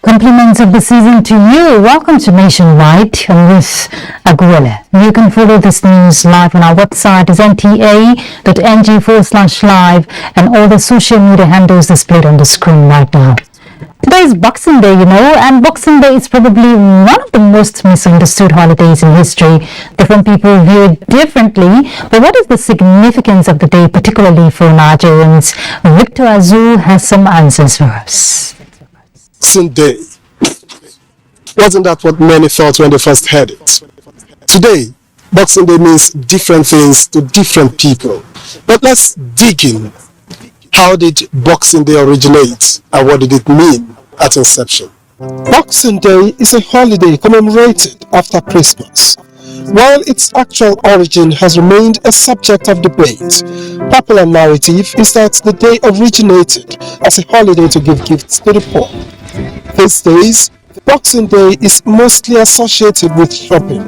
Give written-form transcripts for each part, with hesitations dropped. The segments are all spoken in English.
Compliments of the season to you. Welcome to Nationwide. I'm with Akwa. You can follow this news live on our website is nta.ng/live and all the social media handles displayed on the screen right now. Today is Boxing Day, and Boxing Day is probably one of the most misunderstood holidays in history. Different people view it differently, but what is the significance of the day, particularly for Nigerians? Victor Azu has some answers for us. Boxing Day. Wasn't that what many thought when they first heard it? Today, Boxing Day means different things to different people. But let's dig in. How did Boxing Day originate and what did it mean at inception? Boxing Day is a holiday commemorated after Christmas. While its actual origin has remained a subject of debate, popular narrative is that the day originated as a holiday to give gifts to the poor. These days, Boxing Day is mostly associated with shopping.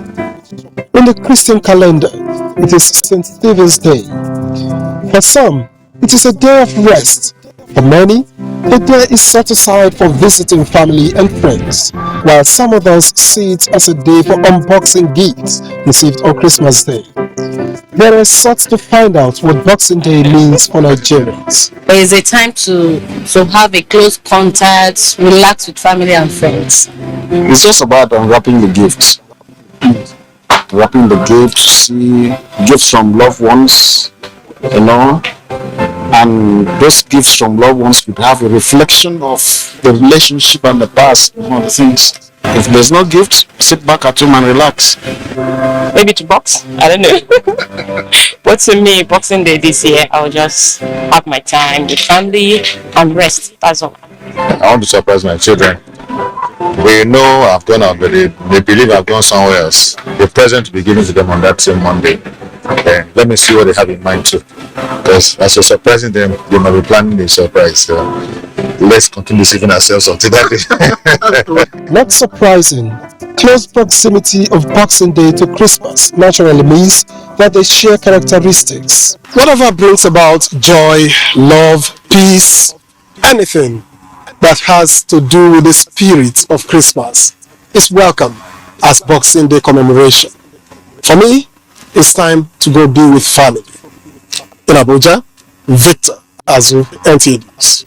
In the Christian calendar, it is St. Stephen's Day. For some, it is a day of rest. For many, the day is set aside for visiting family and friends, while some others see it as a day for unboxing gifts received on Christmas Day. There are sought to find out what Boxing Day means for Nigerians. It is a time to have a close contact, relax with family and friends. It's just about unwrapping the gifts. Wrapping the gifts, see gifts from loved ones, and those gifts from loved ones would have a reflection of the relationship and the past, the things. If there's no gift, sit back at home and relax. Maybe to box? I don't know. But to me, Boxing Day this year, I'll just have my time with family and rest. That's all. I want to surprise my children. We know I've gone out, but they believe I've gone somewhere else. The present will be given to them on that same Monday. Let me see what they have in mind too. Because as you're surprising them, they might be planning a surprise. So let's continue deceiving ourselves until that day. Not surprising, close proximity of Boxing Day to Christmas naturally means that they share characteristics. Whatever brings about joy, love, peace, anything that has to do with the spirit of Christmas is welcome as Boxing Day commemoration. For me, it's time to go be with family. In Abuja, Victor Azu, NTA News.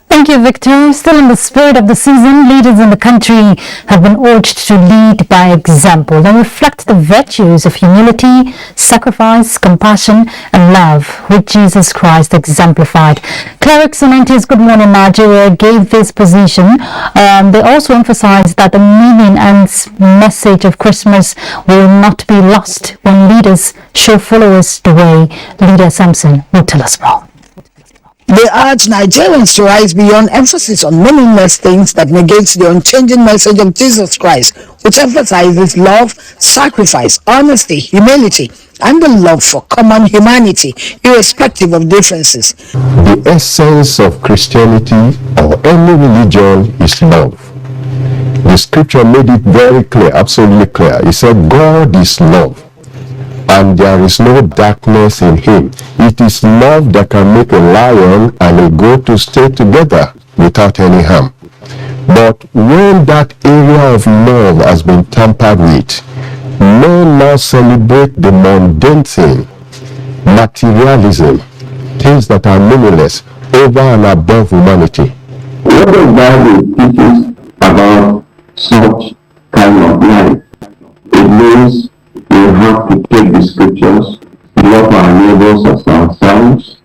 Thank you, Victor. Still in the spirit of the season, leaders in the country have been urged to lead by example and reflect the virtues of humility, sacrifice, compassion, and love, which Jesus Christ exemplified. Clerics in NTA's Good Morning Nigeria gave this position. They also emphasized that the meaning and message of Christmas will not be lost when leaders show followers the way. Leader Samson will tell us more. They urge Nigerians to rise beyond emphasis on meaningless things that negates the unchanging message of Jesus Christ, which emphasizes love, sacrifice, honesty, humility, and the love for common humanity, irrespective of differences. The essence of Christianity or any religion is love. The scripture made it very clear, absolutely clear. It said God is love, and there is no darkness in him. It is love that can make a lion and a goat to stay together without any harm. But when that area of love has been tampered with, men now celebrate the mundane thing, materialism, things that are meaningless, over and above humanity. What the Bible teaches about such kind of life? It means we have to take the scriptures, love our neighbors as ourselves,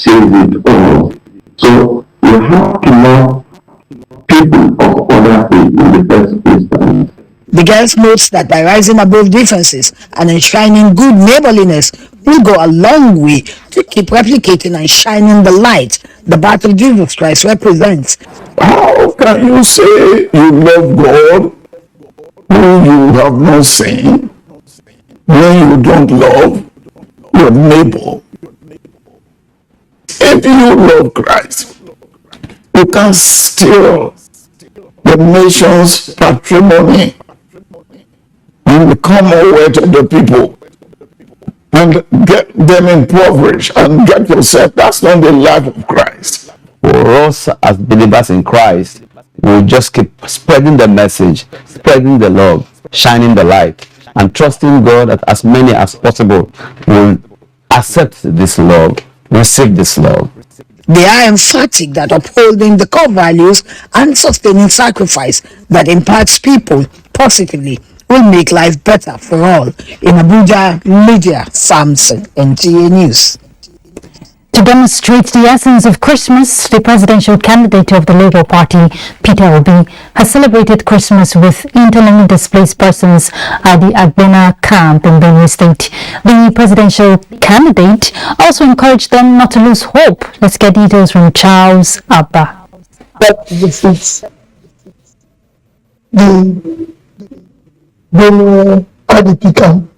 says it all. So you have to love people of other faith in the first instance. The girls notes that by rising above differences and enshrining good neighborliness will go a long way to keep replicating and shining the light the birth of Jesus Christ represents. How can you say you love God who you have not seen when you don't love your neighbor? If you love Christ, you can steal the nation's patrimony and the commonwealth of the people and get them impoverished and get yourself. That's not the life of Christ. For us as believers in Christ, we'll just keep spreading the message, spreading the love, shining the light, and trusting God that as many as possible will accept this love, receive this love. They are emphatic that upholding the core values and sustaining sacrifice that impacts people positively will make life better for all. In Abuja, Lydia Samson, NTA News. To demonstrate the essence of Christmas, the presidential candidate of the Labour Party, Peter Obi, has celebrated Christmas with internally displaced persons at the Agbena camp in Benue State. The presidential candidate also encouraged them not to lose hope. Let's get details from Charles Abba. That defeats the Benue IDP camp.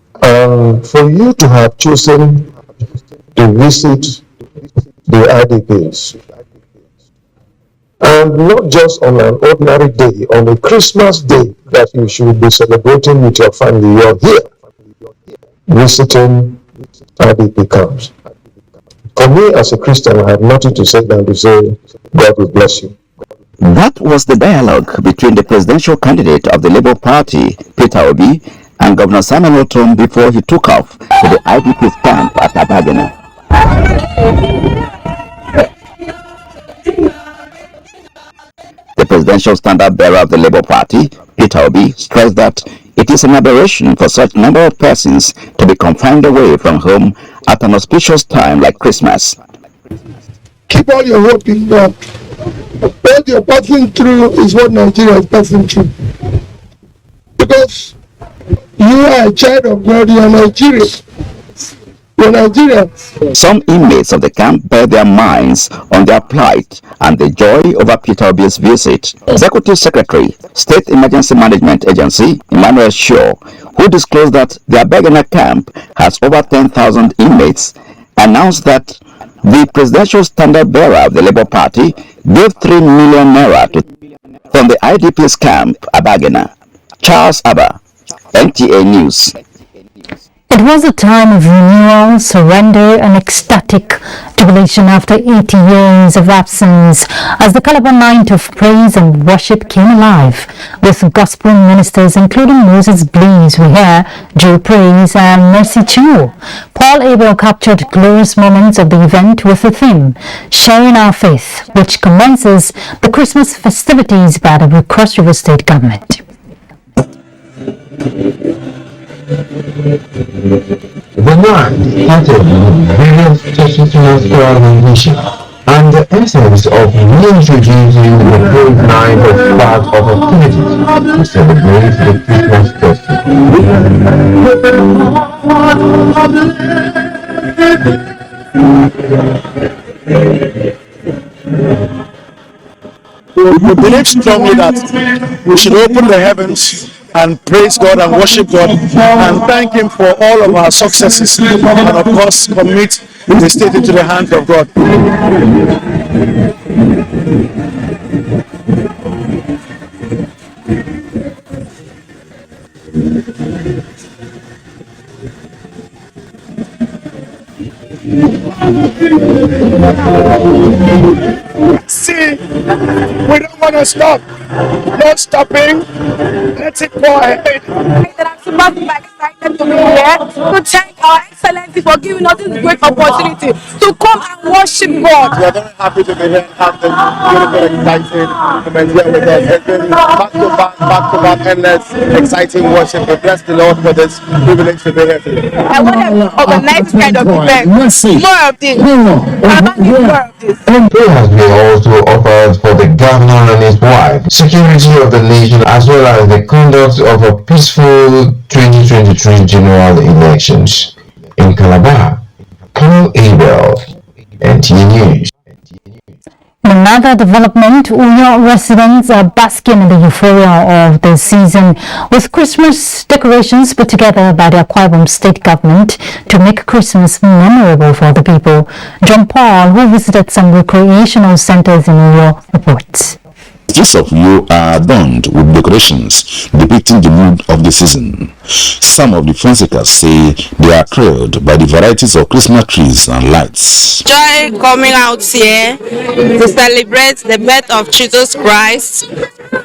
For you to have chosen to visit the IDPs, and not just on an ordinary day, on a Christmas day that you should be celebrating with your family, you're here visiting IDP camps. For me as a Christian, I have nothing to say than to say God will bless you. That was the dialogue between the presidential candidate of the Labour Party, Peter Obi, and Governor Simon Otom before he took off to the IDP's camp at Abagana. The presidential standard-bearer of the Labour Party, Peter Obi, stressed that it is an aberration for such number of persons to be confined away from home at an auspicious time like Christmas. Keep all your hope in God. What you're passing through is what Nigeria is passing through. Because you are a child of God, you are Nigerian. Some inmates of the camp bear their minds on their plight and the joy over Peter Obi's visit. Executive Secretary, State Emergency Management Agency, Emmanuel Shaw, who disclosed that the Abagana camp has over 10,000 inmates, announced that the presidential standard-bearer of the Labour Party gave 3 million naira from the IDP's camp, Abagana. Charles Abba, NTA News. It was a time of renewal, surrender and ecstatic jubilation after 80 years of absence as the Calabar night of praise and worship came alive with gospel ministers including Moses Blees, we hear, Joe Praise and Mercy Chuo. Paul Abel captured glorious moments of the event with the theme, Sharing Our Faith, which commences the Christmas festivities by the Cross River State Government. The night started with various traditional rendition and the essence of reintroducing the whole night of part of activities to celebrate the Christmas festival. We believe strongly that we should open the heavens and praise God and worship God and thank Him for all of our successes and of course commit the state into the hands of God. See, we don't want to stop. No stopping. Let's go ahead. I'm super excited to be here to thank Our Excellency, for giving us this great opportunity to come and worship God. We are very happy to be here and have this beautiful, exciting moment here with us. It's been back to back, endless, exciting worship. We bless the Lord for this privilege to be here today. I want to organize this kind of event. More of this. More of this. NTA has been also offered for the governor and his wife, security of the nation, as well as the conduct of a peaceful 2023 general elections. In Calabar, Kano Abel, NTA News. In another development, Uyo residents are basking in the euphoria of the season with Christmas decorations put together by the Akwa state government to make Christmas memorable for the people. John Paul, who visited some recreational centers in Uyo, reports. The streets of Uyo are adorned with decorations depicting the mood of the season. Some of the fun-seekers say they are thrilled by the varieties of Christmas trees and lights. Joy coming out here to celebrate the birth of Jesus Christ.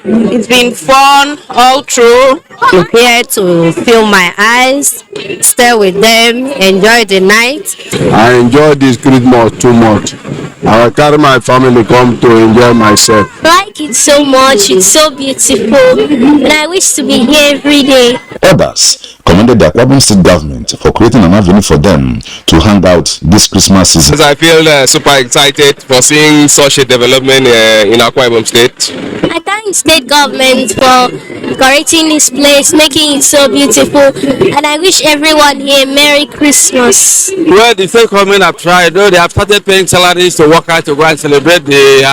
It's been fun all through. I'm here to fill my eyes, stay with them, enjoy the night. I enjoy this Christmas too much. I will carry my family come to enjoy myself. I like it so much. It's so beautiful, and I wish to be here every day. Others commended the Akwa state government for creating an avenue for them to hang out this Christmas season. I feel super excited for seeing such a development in Akwa state. I thank state government for decorating this place, making it so beautiful, and I wish everyone here Merry Christmas. Well, the state government have tried, though they have started paying salaries to workers to go and celebrate the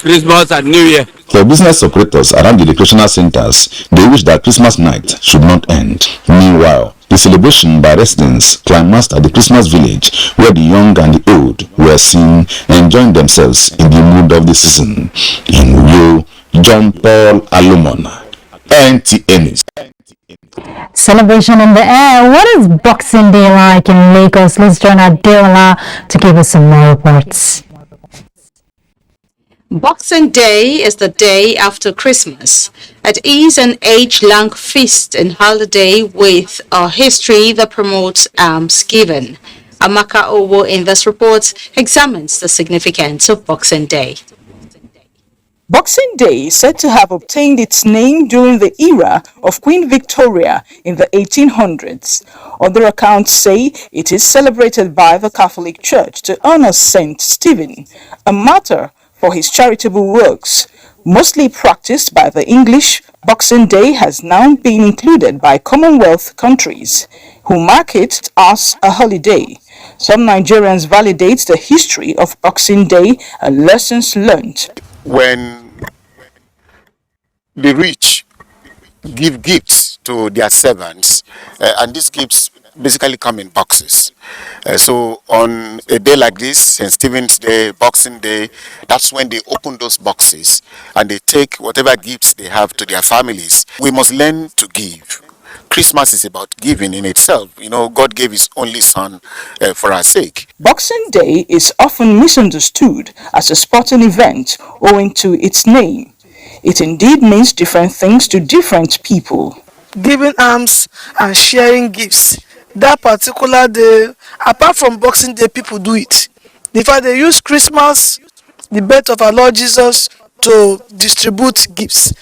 Christmas and New Year. For business operators around the recreational centers, they wish that Christmas night should not end. Meanwhile, the celebration by residents climaxed at the Christmas village, where the young and the old were seen enjoying themselves in the mood of the season. In Uyo, John Paul Alumon, NTA News. Celebration in the air. What is Boxing Day like in Lagos? Let's join Adeola to give us some more reports. Boxing Day is the day after Christmas. It is an age-long feast and holiday with a history that promotes almsgiving. Amaka Owo in this report examines the significance of Boxing Day. Boxing Day is said to have obtained its name during the era of Queen Victoria in the 1800s. Other accounts say it is celebrated by the Catholic Church to honor Saint Stephen, a martyr for his charitable works. Mostly practiced by the English, Boxing Day has now been included by Commonwealth countries, who mark it as a holiday. Some Nigerians validate the history of Boxing Day and lessons learned. When the rich give gifts to their servants, and these gifts basically come in boxes. So on a day like this, St. Stephen's Day, Boxing Day, that's when they open those boxes and they take whatever gifts they have to their families. We must learn to give. Christmas is about giving in itself. You know, God gave his only son for our sake. Boxing Day is often misunderstood as a sporting event owing to its name. It indeed means different things to different people. Giving alms and sharing gifts. That particular day, apart from Boxing Day, people do it. In fact, they use Christmas, the birth of our Lord Jesus, to distribute gifts.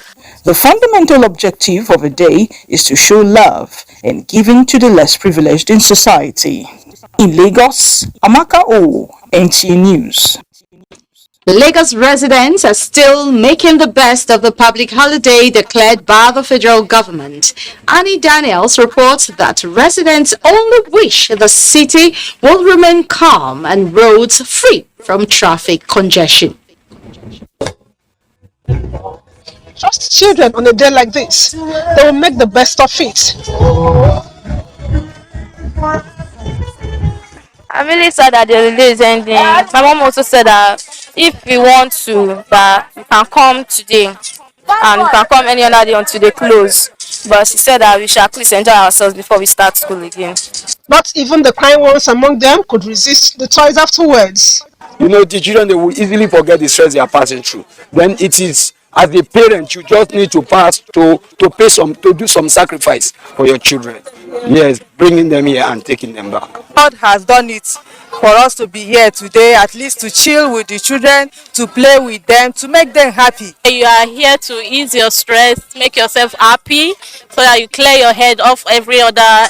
The fundamental objective of a day is to show love and giving to the less privileged in society. In Lagos, Amaka O, NTA News. Lagos residents are still making the best of the public holiday declared by the federal government. Annie Daniels reports that residents only wish the city will remain calm and roads free from traffic congestion. Just children on a day like this, they will make the best of it. I'm really sad that the holiday is ending. My mom also said that if we want to, that we can come today and we can come any other day until they close. But she said that we should at least enjoy ourselves before we start school again. Not even the kind ones among them could resist the toys afterwards. You know, the children, they will easily forget the stress they are passing through. Then it is as a parent, you just need to do some sacrifice for your children. Yes, bringing them here and taking them back. God has done it for us to be here today, at least to chill with the children, to play with them, to make them happy. You are here to ease your stress, make yourself happy, so that you clear your head off every other.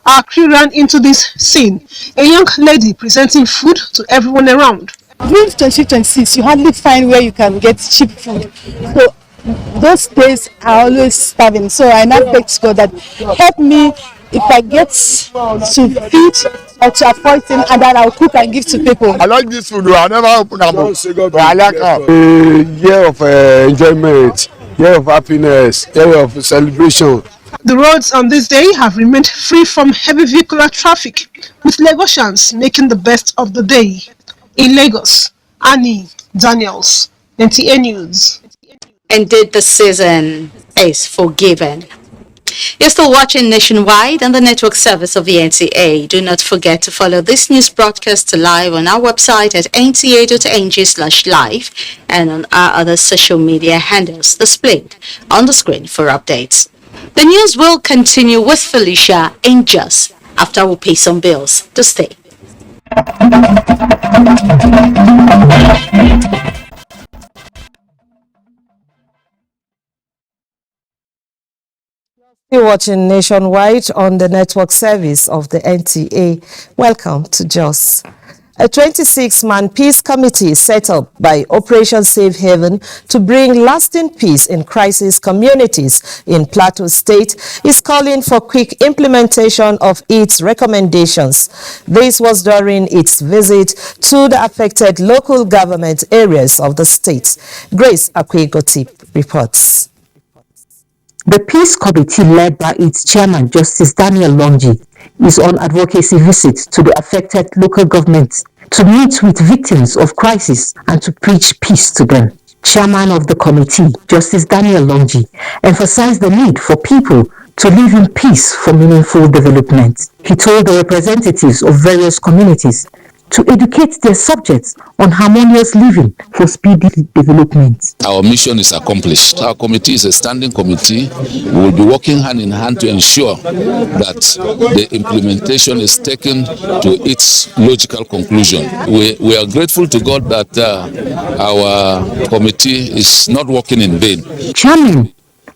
Our crew ran into this scene. A young lady presenting food to everyone around. During 2026, you hardly find where you can get cheap food. So those days are always starving. So I now beg to God that help me if I get to feed or to avoid things, and that I'll cook and give to people. I like this food. I never open a book, but I like a year of enjoyment, year of happiness, year of celebration. The roads on this day have remained free from heavy vehicular traffic, with Lagosians making the best of the day. In Lagos, Annie Daniels, NTA News. Indeed, the season is forgiven. You're still watching Nationwide on the network service of the NTA. Do not forget to follow this news broadcast live on our website at nta.ng/live and on our other social media handles displayed on the screen for updates. The news will continue with Felicia in just after we pay some bills. To stay. You're watching Nationwide on the network service of the NTA. Welcome to Jos. A 26-man peace committee set up by Operation Safe Haven to bring lasting peace in crisis communities in Plateau State is calling for quick implementation of its recommendations. This was during its visit to the affected local government areas of the state. Grace Akwa reports. The Peace Committee, led by its chairman, Justice Daniel Longi, is on advocacy visit to the affected local governments to meet with victims of crisis and to preach peace to them. Chairman of the committee, Justice Daniel Longi, emphasized the need for people to live in peace for meaningful development. He told the representatives of various communities to educate their subjects on harmonious living for speedy development. Our mission is accomplished. Our committee is a standing committee. We will be working hand in hand to ensure that the implementation is taken to its logical conclusion. We are grateful to God that our committee is not working in vain. Chairman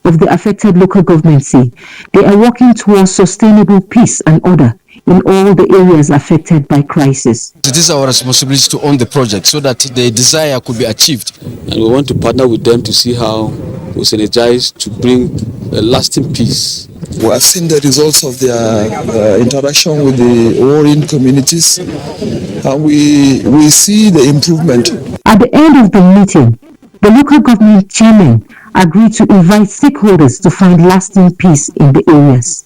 of the affected local governments say they are working towards sustainable peace and order in all the areas affected by crisis. It is our responsibility to own the project so that the desire could be achieved. And we want to partner with them to see how we synergize to bring a lasting peace. We have seen the results of their interaction with the warring communities, and we see the improvement. At the end of the meeting, the local government chairman agreed to invite stakeholders to find lasting peace in the areas.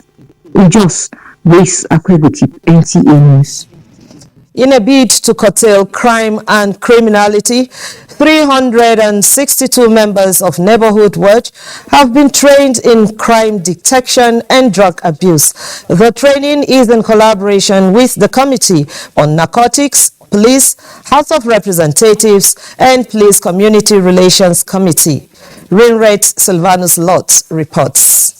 In Jos, Grace Akwa, NTA News. In a bid to curtail crime and criminality, 362 members of Neighborhood Watch have been trained in crime detection and drug abuse. The training is in collaboration with the Committee on Narcotics, Police, House of Representatives, and Police Community Relations Committee. Rinret Silvanus Lott reports.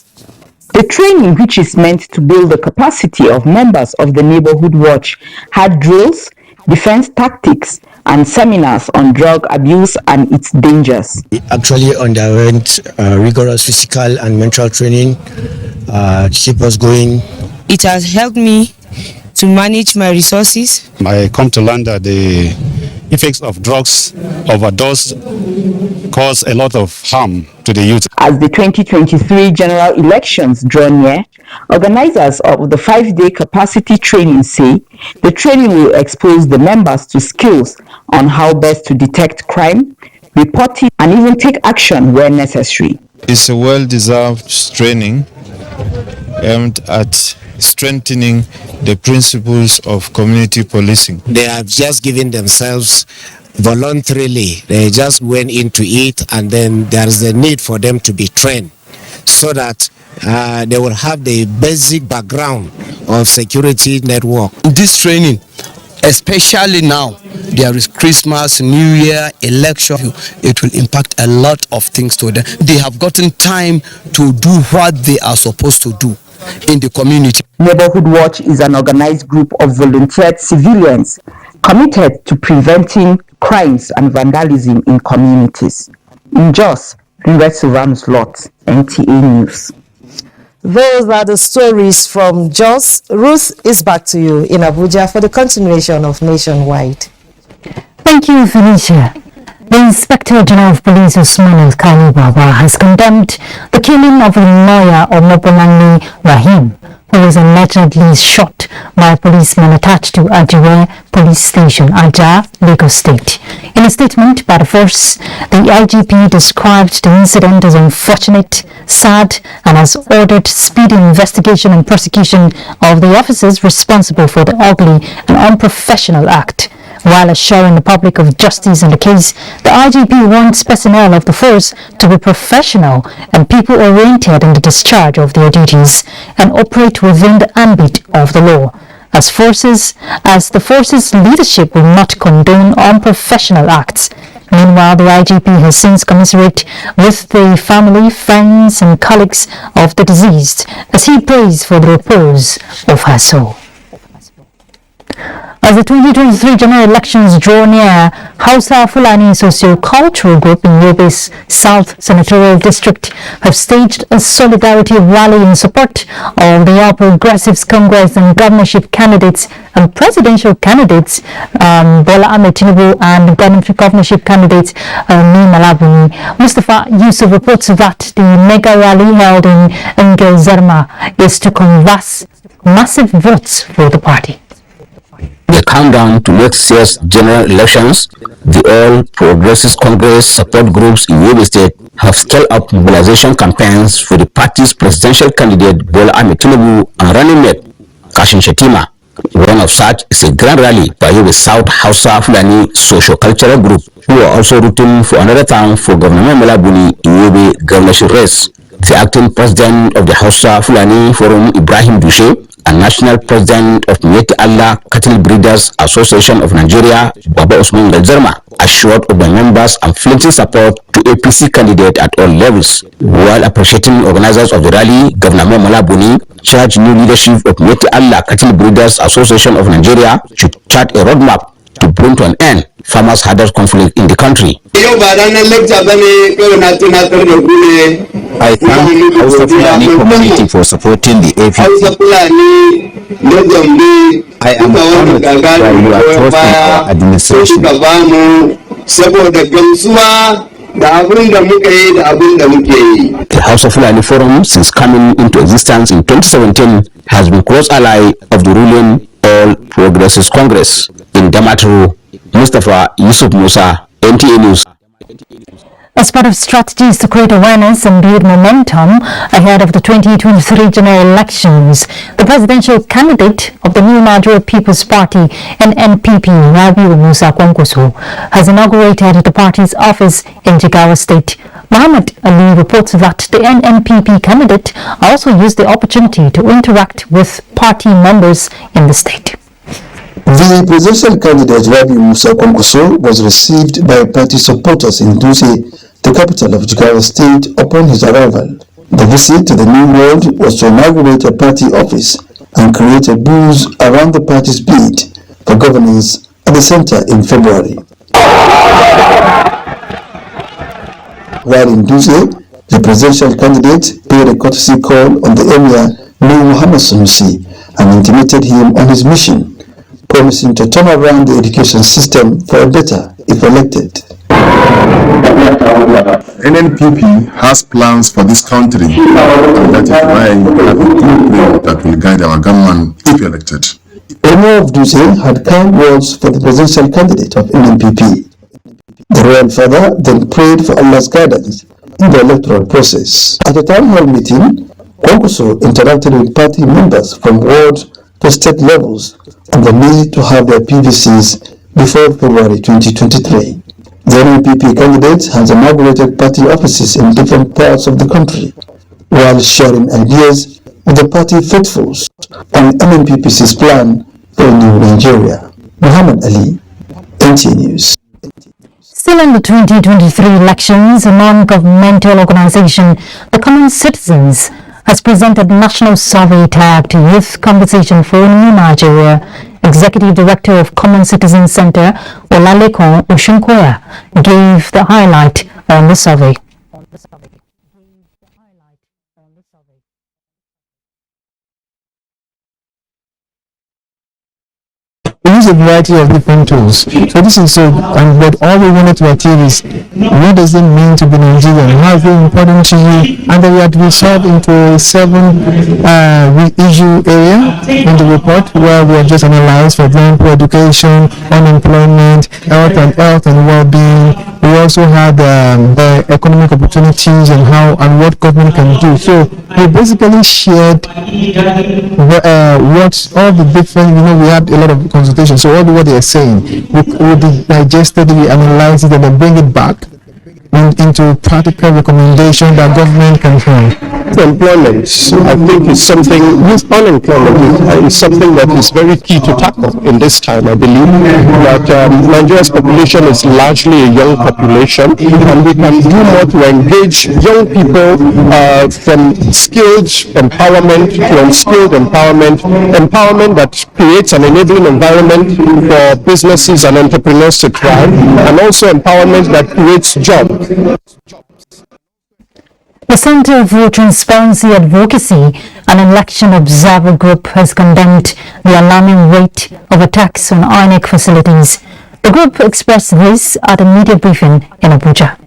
The training, which is meant to build the capacity of members of the Neighborhood Watch, had drills, defense tactics, and seminars on drug abuse and its dangers. We actually underwent rigorous physical and mental training to keep us going. It has helped me to manage my resources. I come to learn that the effects of drugs overdose cause a lot of harm to the youth. As the 2023 general elections draw near, organizers of the 5-day capacity training say the training will expose the members to skills on how best to detect crime, report it, and even take action where necessary. It's a well-deserved training aimed at strengthening the principles of community policing. They have just given themselves voluntarily. They just went into it, and then there is a need for them to be trained so that they will have the basic background of security network. This training especially now. There is Christmas, New Year, election. It will impact a lot of things to them. They have gotten time to do what they are supposed to do in the community. Neighborhood Watch is an organized group of volunteered civilians committed to preventing crimes and vandalism in communities. In Jos, Rinwet Silvanus Lot, NTA News. Those are the stories from Jos. Ruth is back to you in Abuja for the continuation of Nationwide. Thank you, Felicia. The Inspector General of Police Usman Al-Kali Baba has condemned the killing of a lawyer Omobolani Rahim, who was allegedly shot by a policeman attached to Ajuwe Police Station, Aja, Lagos State. In a statement by the force, the IGP described the incident as unfortunate, sad, and has ordered speedy investigation and prosecution of the officers responsible for the ugly and unprofessional act. While assuring the public of justice in the case, the IGP wants personnel of the force to be professional and people-oriented in the discharge of their duties and operate within the ambit of the law. As the force's leadership will not condone unprofessional acts. Meanwhile, the IGP has since commiserated with the family, friends, and colleagues of the deceased as he prays for the repose of her soul. As the 2023 general elections draw near, Hausa Fulani socio-cultural group in Yobe's South Senatorial District have staged a solidarity rally in support of the All Progressives Congress and governorship candidates and presidential candidates Bola Ahmed Tinubu and governorship candidates Ni Malabuni. Mustafa Yusuf reports that the mega rally held in Ngel Zerma is to canvass massive votes for the party. The countdown to next year's general elections, the All Progressives Congress support groups in Yobe State have scaled up mobilization campaigns for the party's presidential candidate Bola Ahmed Tinubu and running mate Kashim Shettima. One of such is a grand rally by Yobe South Hausa Fulani socio-cultural group who are also rooting for another term for Governor Malabuni in Yobe governorship race. The acting president of the Hausa Fulani Forum, Ibrahim Dushe, and National President of Mieti Allah Cattle Breeders Association of Nigeria, Baba Usman Galzerma, assured of the members unflinching support to APC candidate at all levels. While appreciating organizers of the rally, Governor Malabuni charged new leadership of Mieti Allah Cattle Breeders Association of Nigeria should chart a roadmap to bring to an end farmers' hardest conflict in the country. I thank Hausa Fulani community for supporting the APC. I am honored that you are trusting our administration. The Hausa Fulani Forum, since coming into existence in 2017, has been close ally of the ruling All Progressives Congress. In Damaturu, Mustafa Yusuf Musa, NTA News. As part of strategies to create awareness and build momentum ahead of the 2023 general elections, the presidential candidate of the New Nigeria People's Party, NNPP, Rabiu Musa Kwankwaso, has inaugurated the party's office in Jigawa State. Muhammad Ali reports that the NNPP candidate also used the opportunity to interact with party members in the state. The presidential candidate Rabiu Musa Kwankwaso was received by party supporters in Duse, the capital of Jigawa State, upon his arrival. The visit to the new world was to inaugurate a party office and create a buzz around the party's bid for governance at the center in February. While in Duse, the presidential candidate paid a courtesy call on the Emir Nur Muhammad Sanusi and intimated him on his mission, promising to turn around the education system for a better if elected. NNPP has plans for this country, and that is why we have a blueprint that will guide our government if elected. Emir of Duse had kind words for the presidential candidate of NNPP. The royal father then prayed for Allah's guidance in the electoral process. At a town hall meeting, Kwankwaso interacted with party members from ward to state levels on the need to have their PVCs before February 2023. The NNPP candidate has inaugurated party offices in different parts of the country, while sharing ideas with the party faithfuls on NNPP's plan for a new Nigeria. Muhammad Ali, NTA News. Still in the 2023 elections, a non-governmental organization, the Common Citizens, has presented national survey tagged Youth Conversation for New Nigeria. Executive Director of Common Citizens Center, Olalekon Oshunkoya, gave the highlight on the survey. We use a variety of different tools. So this is but all we wanted to achieve is, what does it mean to be Nigerian? How is it important to you? And then we had to resolve into a 7-issue area in the report, where we have just analyzed, for example, education, unemployment, health and well-being. We also had the economic opportunities and how and what government can do. So we basically shared what all the different, we had a lot of consultation. So all what they are saying, we digest it, we analyze it, and then bring it back into practical recommendation that government can find. Employment, I think, is something. Youth unemployment is something that is very key to tackle in this time. I believe that Nigeria's population is largely a young population, and we can do more to engage young people from skilled empowerment to unskilled empowerment that creates an enabling environment for businesses and entrepreneurs to thrive, and also empowerment that creates jobs. The Center for Transparency Advocacy, an election observer group, has condemned the alarming rate of attacks on INEC facilities. The group expressed this at a media briefing in Abuja.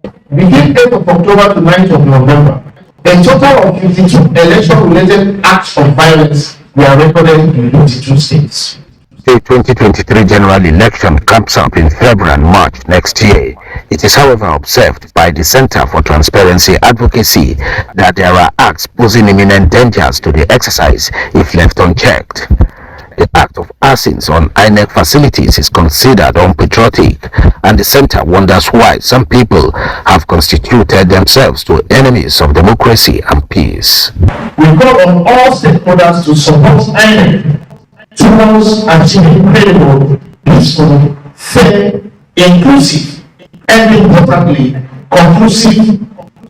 Between 8th of October to 9th of November, a total of 52 election-related acts of violence were recorded in 22 states. The 2023 general election comes up in February and March next year. It is, however, observed by the Center for Transparency Advocacy that there are acts posing imminent dangers to the exercise if left unchecked. The act of arson on INEC facilities is considered unpatriotic, and the center wonders why some people have constituted themselves to enemies of democracy and peace. We call on all stakeholders to support INEC towards achieving credible, peaceful, fair, inclusive, and importantly, conclusive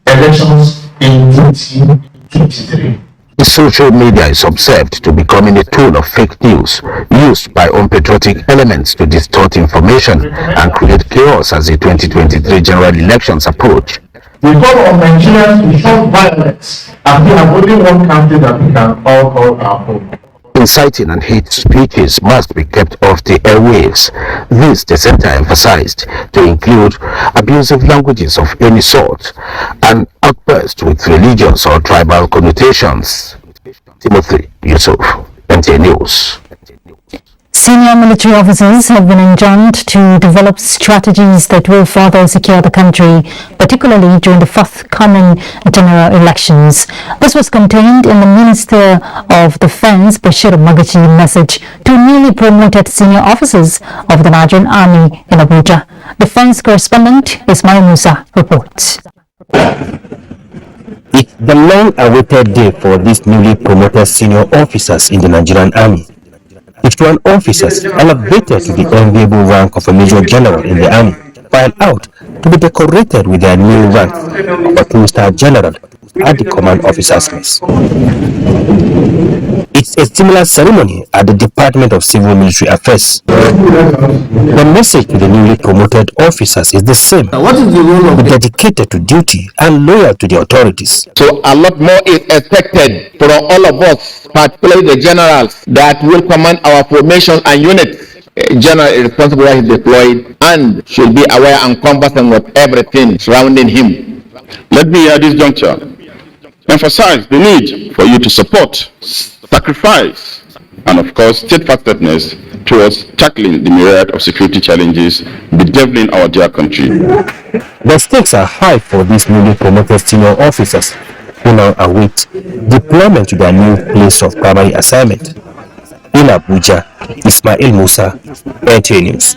elections in 2023. The social media is observed to becoming a tool of fake news used by unpatriotic elements to distort information and create chaos as the 2023 general elections approach. We call on Nigerians to shun violence, and we have only one country that we can all call our home. Inciting and hate speeches must be kept off the airwaves. This, the center emphasized, to include abusive languages of any sort and outbursts with religious or tribal connotations. Timothy Yusuf, NTA News. Senior military officers have been enjoined to develop strategies that will further secure the country, particularly during the forthcoming general elections. This was contained in the Minister of Defense, Bashir Magachi, message to newly promoted senior officers of the Nigerian Army in Abuja. Defense correspondent Ismail Musa reports. It's the long-awaited day for these newly promoted senior officers in the Nigerian Army. 51 officers elevated to the enviable rank of a Major General in the Army, filed out to be decorated with their new rank of a 2-star General at the Command Officers' Mess. It's a similar ceremony at the Department of Civil Military Affairs. The message to the newly promoted officers is the same. What is the role of dedicated to duty and loyal to the authorities? So a lot more is expected from all of us, particularly the generals that will command our formation and units. A general is responsible where he is deployed and should be aware and conversant with everything surrounding him. Let me at this juncture emphasize the need for you to support, sacrifice, and of course steadfastness towards tackling the myriad of security challenges bedeviling our dear country. The stakes are high for these newly promoted senior officers who now await deployment to their new place of primary assignment. In Abuja, Ismail Musa, NTA News.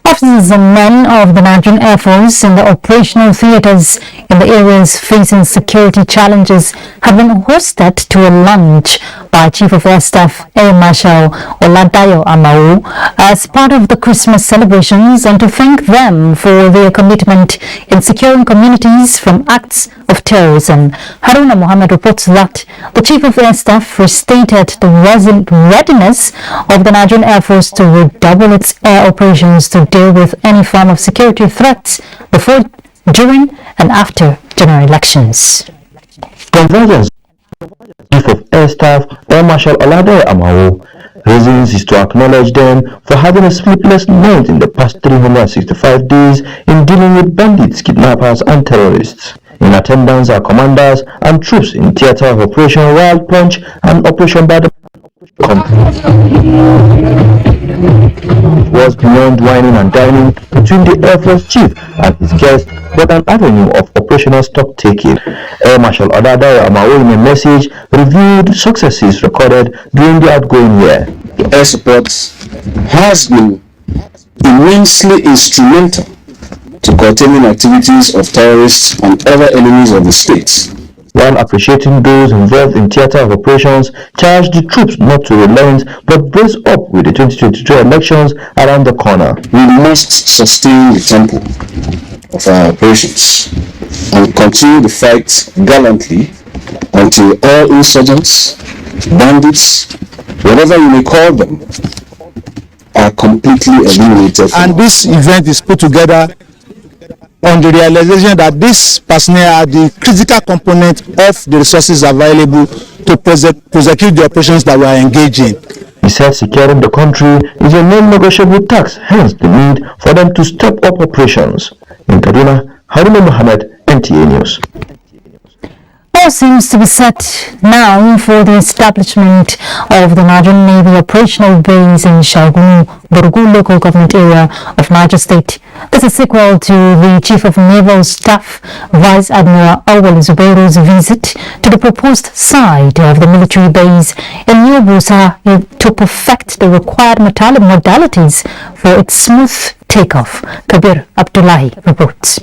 Officers and men of the Nigerian Air Force in the operational theatres in the areas facing security challenges have been hosted to a lunch by Chief of Air Staff Air Marshal Oladayo Amao as part of the Christmas celebrations and to thank them for their commitment in securing communities from acts of terrorism. Haruna Mohammed reports that the Chief of Air Staff restated the readiness of the Nigerian Air Force to redouble its air operations to deal with any form of security threats before, during and after general elections. Convergence Chief of Air Staff Air Marshal Oladayo Amao reasons is to acknowledge them for having a sleepless night in the past 365 days in dealing with bandits, kidnappers and terrorists. In attendance are commanders and troops in theater of Operation Wild Punch and Operation Bad. It was beyond whining and dining between the Air Force Chief and his guests, but an avenue of operational stock taking. Air Marshal Oladayo Amao in a message reviewed successes recorded during the outgoing year. The air support has been immensely instrumental to curtailing activities of terrorists and other enemies of the state. While appreciating those involved in theater of operations, charged the troops not to relent but brace up with the 2022 elections around the corner. We must sustain the tempo of our operations and continue the fight gallantly until all insurgents, bandits, whatever you may call them, are completely eliminated. And this event is put together on the realization that these personnel are the critical component of the resources available to prosecute the operations that we are engaged in. He said securing the country is a non-negotiable task, hence the need for them to step up operations. In Kaduna, Haruna Mohammed, NTA News. All seems to be set now for the establishment of the Nigerian Navy operational base in Shagunu, Borgu local government area of Niger State. This is sequel to the Chief of Naval Staff, Vice Admiral Awal Zubairu's visit to the proposed site of the military base in New Abuja to perfect the required modalities for its smooth takeoff. Kabir Abdullahi reports.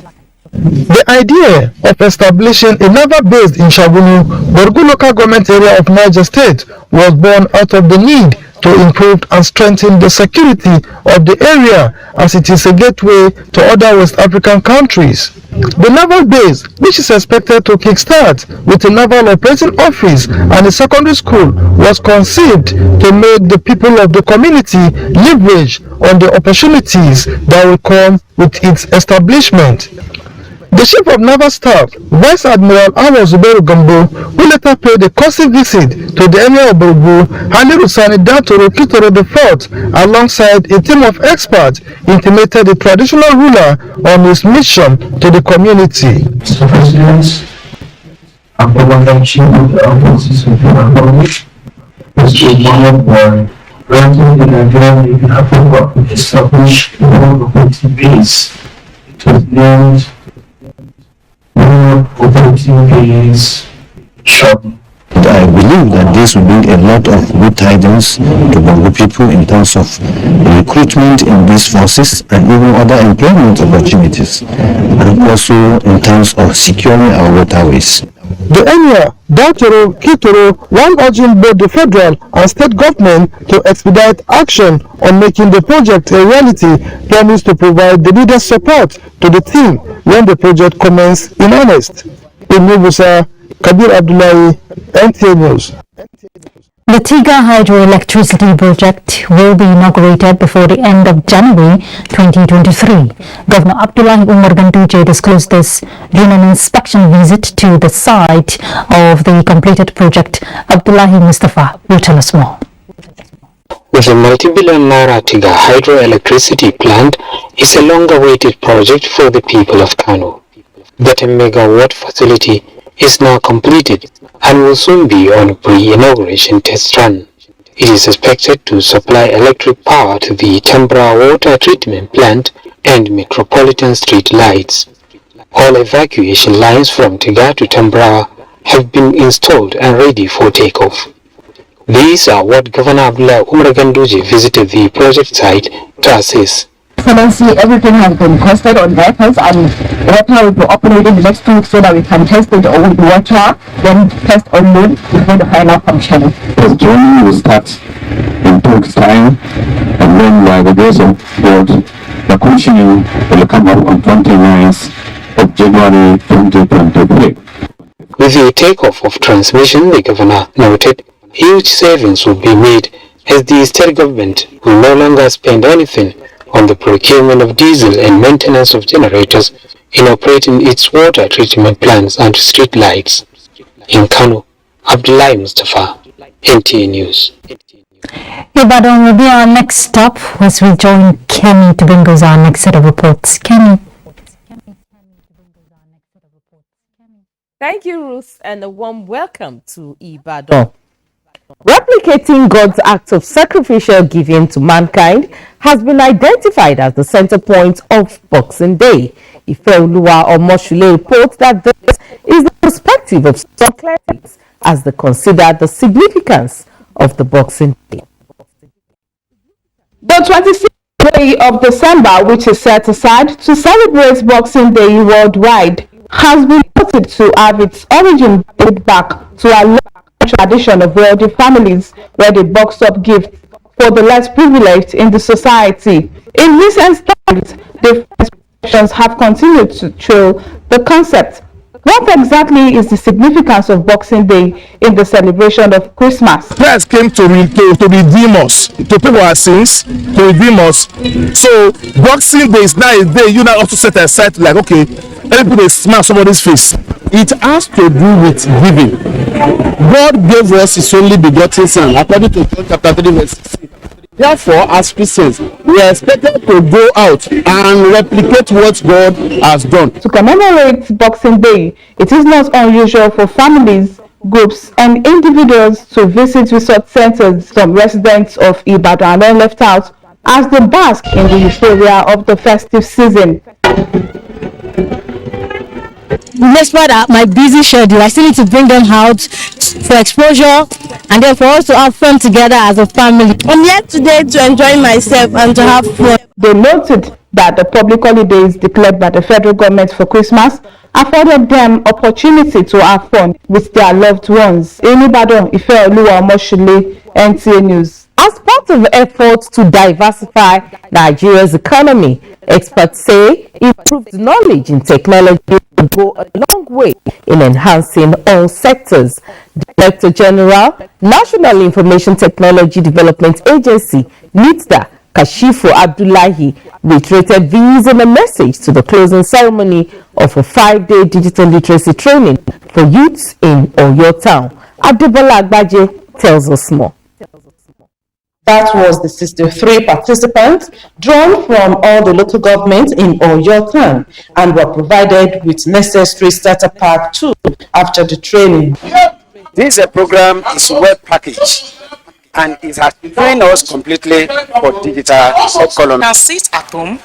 The idea of establishing a naval base in Shagunu, Borgu local government area of Niger State, was born out of the need to improve and strengthen the security of the area as it is a gateway to other West African countries. The naval base, which is expected to kickstart with a naval operating office and a secondary school, was conceived to make the people of the community leverage on the opportunities that will come with its establishment. The Chief of Naval Staff, Vice Admiral Awal Zubairu Gambo, who later paid a courtesy visit to the Emir of Borgu, Haliru Sani Datoro Kitoro IV, alongside a team of experts, intimated the traditional ruler on his mission to the community. Mr. President, I'm Chief of the Armed Forces of the Republic, Mr. Mohammed Buhari, granting the Nigerian Navy approval to establish a naval operating base. It was named operating base Shagunu. I believe that this will bring a lot of good tidings to Bongo people in terms of recruitment in these forces and even other employment opportunities, and also in terms of securing our waterways. The Emir, Datoro Kitoro, while urging both the federal and state government to expedite action on making the project a reality, promised to provide the needed support to the team when the project commences in earnest. In Abuja, Kabir Abdullahi, NTA News. The Tiga hydroelectricity project will be inaugurated before the end of January 2023. Governor Abdullahi Umar Ganduje disclosed this during an inspection visit to the site of the completed project. Abdullahi Mustafa will tell us more. The multi-billion naira Tiga hydroelectricity plant is a long-awaited project for the people of Kano. The 10 megawatt facility is now completed and will soon be on pre-inauguration test run. It is expected to supply electric power to the Tambra water treatment plant and metropolitan street lights. All evacuation lines from Tiga to Tambra have been installed and ready for takeoff. These are what Governor Abdullah Umar Ganduje visited the project site to assess. Excellency, everything has been tested on vehicles, and water will be operating the next 2 weeks so that we can test it with water, then test on load before the final functioning. The training will start in 2 weeks' time, and then by the grace of God, the commissioning will come up on 29th of January 2023. With the takeoff of transmission, the governor noted huge savings will be made as the state government will no longer spend anything on the procurement of diesel and maintenance of generators in operating its water treatment plants and street lights. In Kano, Abdullahi Mustafa, NTA News. Ibadan will be our next stop as we join Kenny to bring us our next set of reports. Kenny. Thank you, Ruth, and a warm welcome to Ibadan. Replicating God's act of sacrificial giving to mankind has been identified as the center point of Boxing Day. Ifeoluwa Omoshule reports that this is the perspective of some clerics as they consider the significance of the Boxing Day. The 26th day of December, which is set aside to celebrate Boxing Day worldwide, has been noted to have its origin dated back to a long tradition of wealthy families where they box up gifts for the less privileged in the society. In recent times, the expressions have continued to show the concept. What exactly is the significance of Boxing Day in the celebration of Christmas? Christ came to redeem us, to pay for our sins, to redeem us. So Boxing Day is now a day you now also set aside like, okay, let me put a smile on somebody's face. It has to do with giving. God gave us his only begotten son, according to John chapter 3 verse 16. Therefore, as Christians, we are expected to go out and replicate what God has done. To commemorate Boxing Day, it is not unusual for families, groups, and individuals to visit resort centers. Some residents of Ibadan are left out as they bask in the euphoria of the festive season. Despite my busy schedule, I still need to bring them out for exposure and then for us to have fun together as a family. I'm here today to enjoy myself and to have fun. They noted that the public holidays declared by the federal government for Christmas afforded them opportunity to have fun with their loved ones. In Ibadan, Ifeoluwa Omoshule, NTA News. As part of efforts to diversify Nigeria's economy, experts say improved knowledge in technology will go a long way in enhancing all sectors. Director General, National Information Technology Development Agency, NITDA, Kashifu Abdullahi, reiterated these in a message to the closing ceremony of a 5-day digital literacy training for youths in Oyo Town. Adebola Agbaje tells us more. That was the 63 participants drawn from all the local governments in Oyo Town and were provided with necessary starter pack 2 after the training. This program is well packaged and it has trained us completely for digital economy. You can sit at home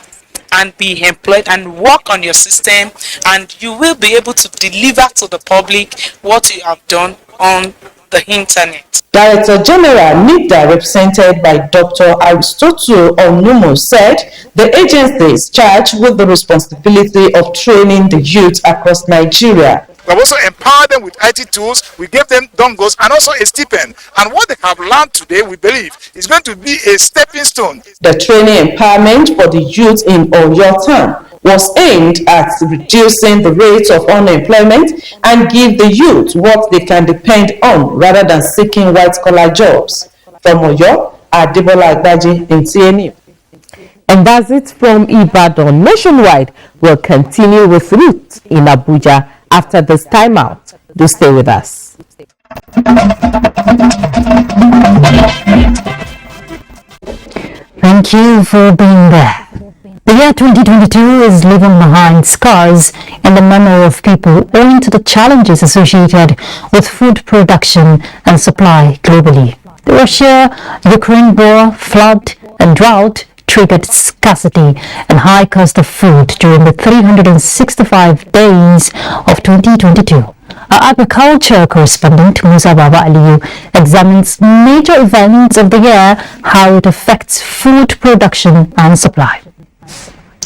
and be employed and work on your system, and you will be able to deliver to the public what you have done on the internet. Director General NITDA, represented by Dr. Aristotle Onumo, said the agency is charged with the responsibility of training the youth across Nigeria. We have also empowered them with IT tools. We gave them dongles and also a stipend. And what they have learned today, we believe, is going to be a stepping stone. The training empowerment for the youth in Oyo Town was aimed at reducing the rate of unemployment and give the youth what they can depend on rather than seeking white-collar jobs. From Oyo, Adebola Agbaje, NTA. And that's it from Ibadan. Nationwide will continue with Ruth in Abuja after this timeout. Do stay with us. Thank you for being there. The year 2022 is leaving behind scars in the memory of people owing to the challenges associated with food production and supply globally. The Russia-Ukraine war, flood and drought triggered scarcity and high cost of food during the 365 days of 2022. Our agriculture correspondent Musa Baba Aliyu examines major events of the year, how it affects food production and supply.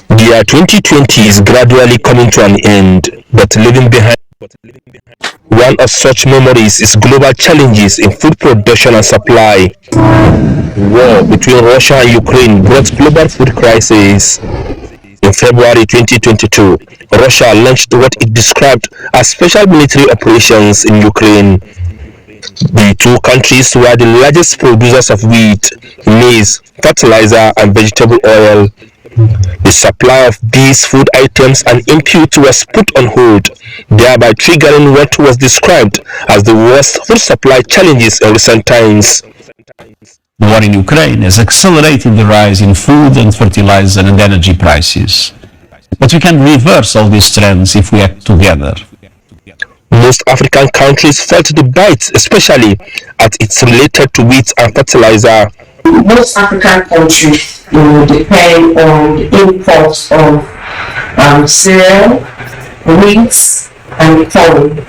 The year 2020 is gradually coming to an end, but leaving behind one of such memories is global challenges in food production and supply. War between Russia and Ukraine brought global food crisis. In February 2022, Russia launched what it described as special military operations in Ukraine. The two countries were the largest producers of wheat, maize, fertilizer, and vegetable oil. The supply of these food items and inputs was put on hold, thereby triggering what was described as the worst food supply challenges in recent times. The war in Ukraine has accelerated the rise in food and fertilizer and energy prices. But we can reverse all these trends if we act together. Most African countries felt the bite, especially as it's related to wheat and fertilizer. Most African countries depend on the imports of cereal, wheat, and corn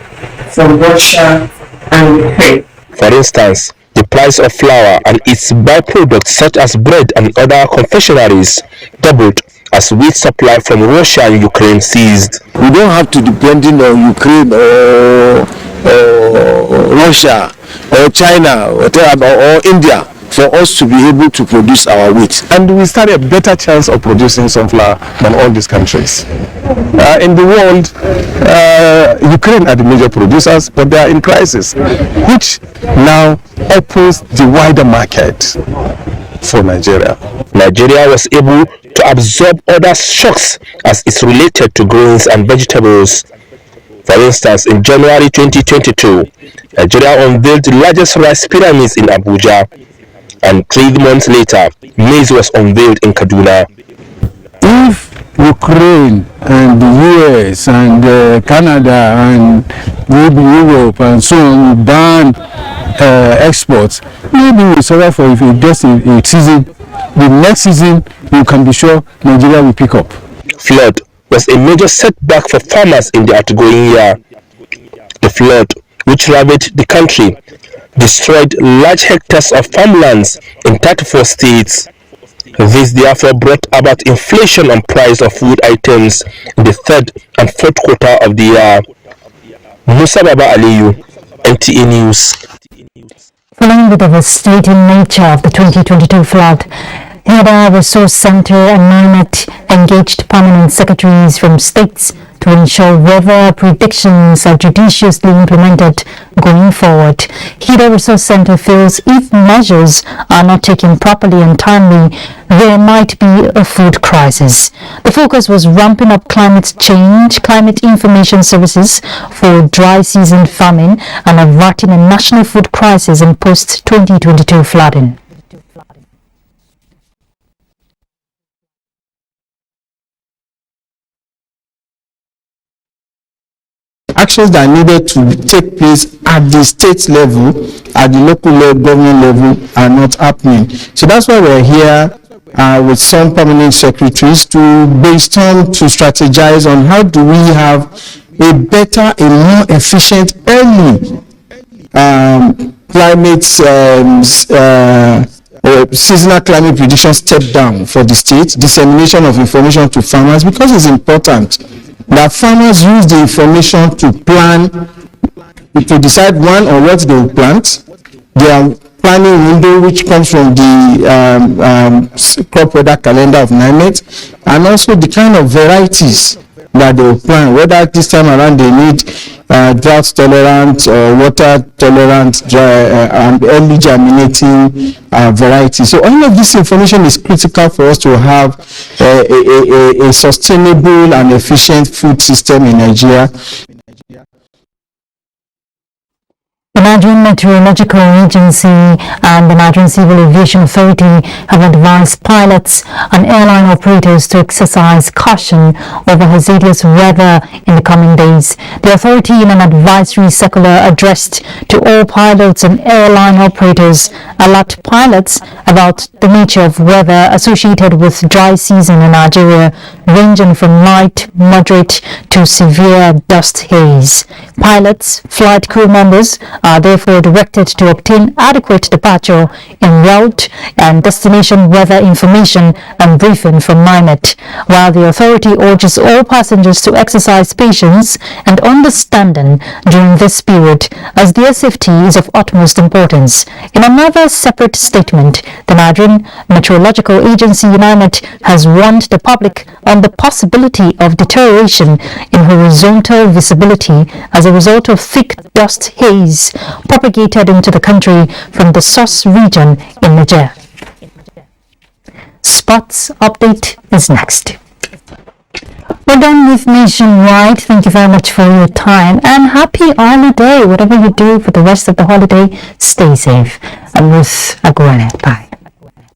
from Russia and Ukraine. For instance, the price of flour and its byproducts such as bread and other confectionaries doubled as wheat supply from Russia and Ukraine ceased. We don't have to depend on Ukraine or Russia or China or India for us to be able to produce our wheat. And we stand a better chance of producing sunflower than all these countries. In the world, Ukraine are the major producers, but they are in crisis, which now opens the wider market for Nigeria. Nigeria was able to absorb other shocks as it's related to grains and vegetables. For instance, in January 2022, Nigeria unveiled the largest rice pyramids in Abuja, and 3 months later, maize was unveiled in Kaduna. If Ukraine and the US and Canada and maybe Europe and so on ban exports, maybe we survive for if it just a season. The next season, you can be sure Nigeria will pick up. Flood was a major setback for farmers in the outgoing year. The flood, which ravaged the country, destroyed large hectares of farmlands in 34 states. This therefore brought about inflation on price of food items in the 3rd and 4th quarter of the year. Musa Baba Aliyu, NTA News. Following the devastating nature of the 2022 flood, HEDA Resource Center and NIMET engaged permanent secretaries from states to ensure weather predictions are judiciously implemented going forward. HEDA Resource Center feels if measures are not taken properly and timely, there might be a food crisis. The focus was ramping up climate change, climate information services for dry season farming, and averting a national food crisis in post-2022 flooding. Actions that are needed to take place at the state level, at the local government level, are not happening. So that's why we're here with some permanent secretaries to brainstorm, to strategize on how do we have a better, a more efficient early climate seasonal climate prediction step down for the state, dissemination of information to farmers, because it's important that farmers use the information to plan, to decide when or what they will plant. Their planning window, which comes from the crop weather calendar of NIMET, and also the kind of varieties that they will plant, whether this time around they need drought tolerant or water tolerant and early germinating varieties. So all of this information is critical for us to have a sustainable and efficient food system in Nigeria. The Nigerian Meteorological Agency and the Nigerian Civil Aviation Authority have advised pilots and airline operators to exercise caution over hazardous weather in the coming days. The authority, in an advisory circular addressed to all pilots and airline operators, alert pilots about the nature of weather associated with dry season in Nigeria, ranging from light, moderate to severe dust haze. Pilots, flight crew members, are therefore directed to obtain adequate departure en route and destination weather information and briefing from NIMET, while the authority urges all passengers to exercise patience and understanding during this period, as their safety is of utmost importance. In another separate statement, the Nigerian Meteorological Agency NIMET has warned the public on the possibility of deterioration in horizontal visibility as a result of thick dust haze propagated into the country from the Sos region in Niger. Sports update is next. We're done with Nationwide. Thank you very much for your time and happy holiday. Whatever you do for the rest of the holiday, stay safe. I'm with Akwa. Bye.